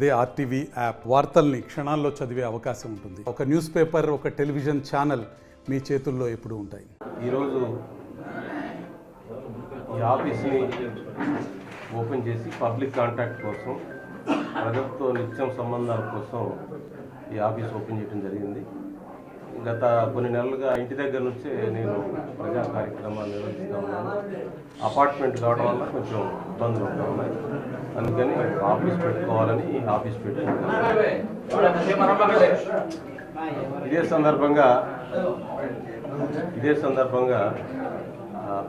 అదే RTV app వార్తల్ని క్షణాల్లో చదివే అవకాశం ఉంటుంది. ఒక న్యూస్ పేపర్, ఒక టెలివిజన్ ఛానల్ మీ చేతుల్లో ఎప్పుడూ ఉంటాయి. ఈరోజు ఈ ఆఫీస్ని ఓపెన్ చేసి పబ్లిక్ కాంటాక్ట్ కోసం, ప్రజలతో నిత్యం సంబంధాల కోసం ఈ ఆఫీస్ ఓపెన్ చేయడం జరిగింది. గత కొన్ని నెలలుగా ఇంటి దగ్గర నుంచే నేను ప్రజా కార్యక్రమాలు నిర్వహిస్తూ ఉన్నాను. అపార్ట్మెంట్ కావడం వల్ల కొంచెం ఇబ్బందులు ఉంటా ఉన్నాయి. అందుకని ఆఫీస్ పెట్టుకోవాలని ఈ ఆఫీస్ పెట్టాను. ఇదే సందర్భంగా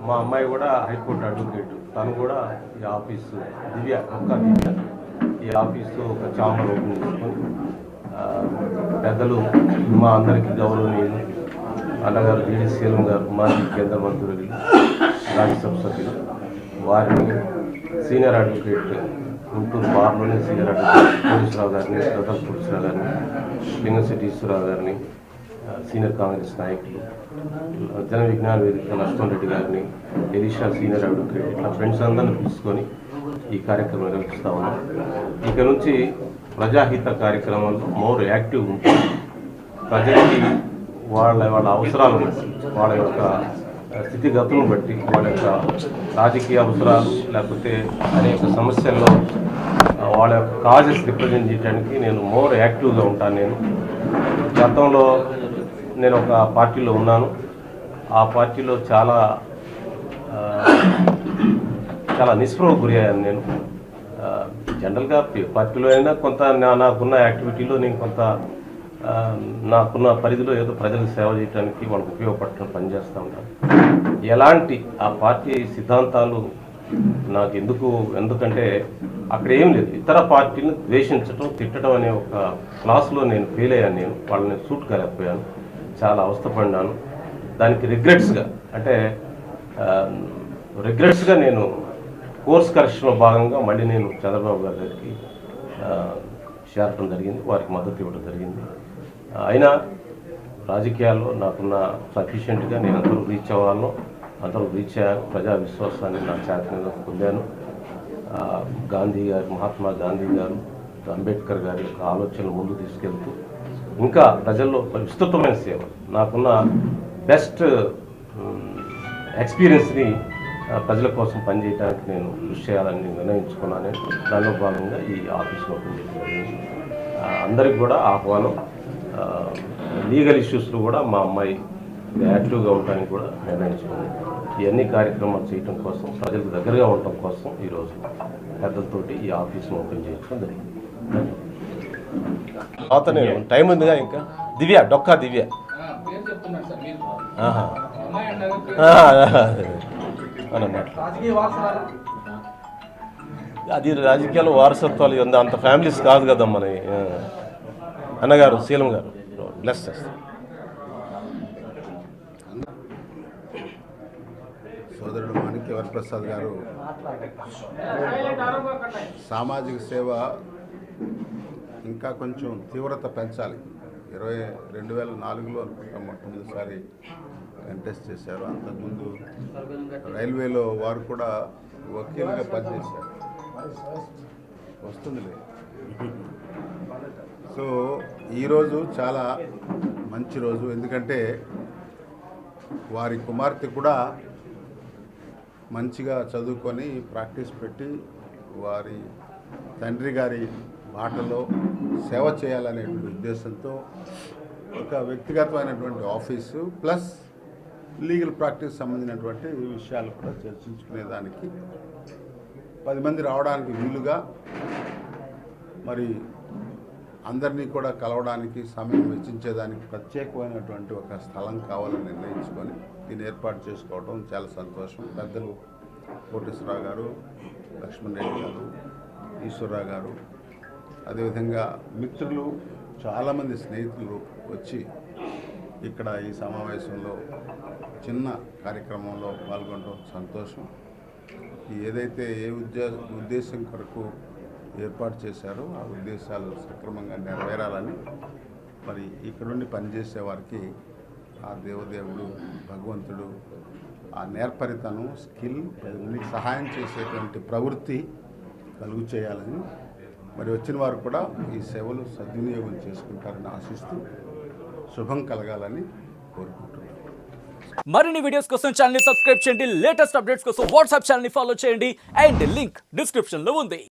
మా అమ్మాయి కూడా హైకోర్టు అడ్వకేట్, తను కూడా ఈ ఆఫీసు దివ్య ఈ ఆఫీసు ఒక ఛాంబర్ ఓపెన్ చేసుకొని పెద్దలు మా అందరికీ గౌరవనీయులు అన్నగారు జీడి శీలం గారు, మాజీ కేంద్ర మంత్రులు, రాజ్యసభ సభ్యులు, వారిని సీనియర్ అడ్వకేట్ గుంటూరు బార్లోని సీనియర్ అడ్వకేట్ కోటేశ్వరరావు గారిని, ప్రతాప్ కోటేశ్వరరావు గారిని, లింగశెట్టి ఈశ్వరరావు గారిని, సీనియర్ కాంగ్రెస్ నాయకులు, జన విజ్ఞాన వేదిక లక్ష్మణ్ రెడ్డి గారిని, ఎలీషా సీనియర్ అడ్వకేట్, ఇట్లా ఫ్రెండ్స్ అందరిని తీసుకొని ఈ కార్యక్రమం నిర్వహిస్తూ ఉన్నాం. ఇక నుంచి ప్రజాహిత కార్యక్రమాల్లో మోర్ యాక్టివ్ ఉంటుంది. ప్రజలకి వాళ్ళ అవసరాలను బట్టి, వాళ్ళ యొక్క స్థితిగతులను బట్టి, వాళ్ళ యొక్క రాజకీయ అవసరాలు లేకపోతే అనేక సమస్యల్లో వాళ్ళ యొక్క కాజెస్ రిప్రజెంట్ చేయడానికి నేను మోర్ యాక్టివ్గా ఉంటాను. గతంలో నేను ఒక పార్టీలో ఉన్నాను. ఆ పార్టీలో చాలా నిస్పృహకు గురి అయ్యాను. నేను జనరల్గా పార్టీలో అయినా కొంత నాకున్న యాక్టివిటీలో నేను కొంత నాకున్న పరిధిలో ఏదో ప్రజలకు సేవ చేయడానికి వాళ్ళకు ఉపయోగపడటం పనిచేస్తూ ఉంటాను. ఎలాంటి ఆ పార్టీ సిద్ధాంతాలు నాకు ఎందుకంటే అక్కడ ఏం లేదు, ఇతర పార్టీని ద్వేషించడం, తిట్టడం అనే ఒక క్లాస్లో నేను ఫెయిల్ అయ్యాను. వాళ్ళని సూట్ కాలేకపోయాను, చాలా అవస్థపడినాను. దానికి రిగ్రెట్స్గా నేను కోర్స్ కరెక్షన్లో భాగంగా మళ్ళీ నేను చంద్రబాబు గారి దగ్గరికి చేరటం జరిగింది, వారికి మద్దతు ఇవ్వడం జరిగింది. అయినా రాజకీయాల్లో నాకున్న సఫిషియెంట్గా నేను అందరూ రీచ్ అవ్వాలను, అందరూ రీచ్ అయ్యాను. ప్రజా విశ్వాసాన్ని నా చేతనంగా పొందాను. గాంధీ గారు, మహాత్మా గాంధీ గారు, అంబేద్కర్ గారి యొక్క ఆలోచనలు ముందు తీసుకెళ్తూ ఇంకా ప్రజల్లో విస్తృతమైన సేవ, నాకున్న బెస్ట్ ఎక్స్పీరియన్స్ని ప్రజల కోసం పనిచేయడానికి నేను కృషి చేయాలని నిర్ణయించుకున్నాను. దానిలో భాగంగా ఈ ఆఫీస్లో పనిచేయడం అందరికి కూడా ఆహ్వానం. లీగల్ ఇష్యూస్లో కూడా మా అమ్మాయి యాక్టివ్గా ఉండడానికి కూడా నిర్ణయించుకుంది. ఇవన్నీ కార్యక్రమాలు చేయడం కోసం, ప్రజలకు దగ్గరగా ఉండటం కోసం ఈరోజు పెద్దలతోటి ఈ ఆఫీస్ను ఓపెన్ చేయడం జరిగింది. నేను టైం ఉందిగా ఇంకా డొక్కా దివ్య అన్నమాట. అది రాజకీయాలు వారసత్వాలు అంత ఫ్యామిలీస్ కాదు కదా మన అన్నగారు శీలం గారు బ్లెస్ చేస్తారు. సోదరుడు మాణిక్య వరప్రసాద్ గారు సామాజిక సేవ ఇంకా కొంచెం తీవ్రత పెంచాలి. 2004లో మొట్టమొదటిసారి కంటెస్ట్ చేశారు. అంతకుముందు రైల్వేలో వారు కూడా వకీలుగా పనిచేశారు. వస్తుందిలే. సో ఈరోజు చాలా మంచి రోజు, ఎందుకంటే వారి కుమార్తె కూడా మంచిగా చదువుకొని ప్రాక్టీస్ పెట్టి వారి తండ్రి గారి బాటలో సేవ చేయాలనేటువంటి ఉద్దేశంతో ఒక వ్యక్తిగతమైనటువంటి ఆఫీసు ప్లస్ లీగల్ ప్రాక్టీస్ సంబంధించినటువంటి విషయాలు కూడా చర్చించుకునేదానికి 10 మంది రావడానికి వీలుగా, మరి అందరినీ కూడా కలవడానికి సమయం వెచ్చించేదానికి ప్రత్యేకమైనటువంటి ఒక స్థలం కావాలని నిర్ణయించుకొని దీన్ని ఏర్పాటు చేసుకోవడం చాలా సంతోషం. పెద్దలు కోటేశ్వరరావు గారు, లక్ష్మణ్ రెడ్డి గారు, ఈశ్వరరావు గారు, అదేవిధంగా మిత్రులు, చాలామంది స్నేహితులు వచ్చి ఇక్కడ ఈ సమావేశంలో చిన్న కార్యక్రమంలో పాల్గొనడం సంతోషం. ఏదైతే ఉద్దేశం కొరకు ఏర్పాటు చేశారో ఆ ఉద్దేశాలు సక్రమంగా నెరవేరాలని, మరి ఇక్కడుండి పనిచేసే వారికి ఆ దేవదేవుడు భగవంతుడు ఆ నేర్పరితనం, స్కిల్, సహాయం చేసేటువంటి ప్రవృత్తి కలుగు చేయాలని మరి వచ్చిన వారు కూడా ఈ సేవలు సద్వినియోగం చేసుకుంటారని ఆశిస్తూ శుభం కలగాలని కోరుకుంటున్నాను. మరిన్ని వీడియోస్ కోసం ఛానల్ ని సబ్స్క్రైబ్ చేయండి. లేటెస్ట్ అప్డేట్స్ కోసం వాట్సాప్ ఛానల్ ని ఫాలో చేయండి. అండ్ లింక్ డిస్క్రిప్షన్ లో ఉంది.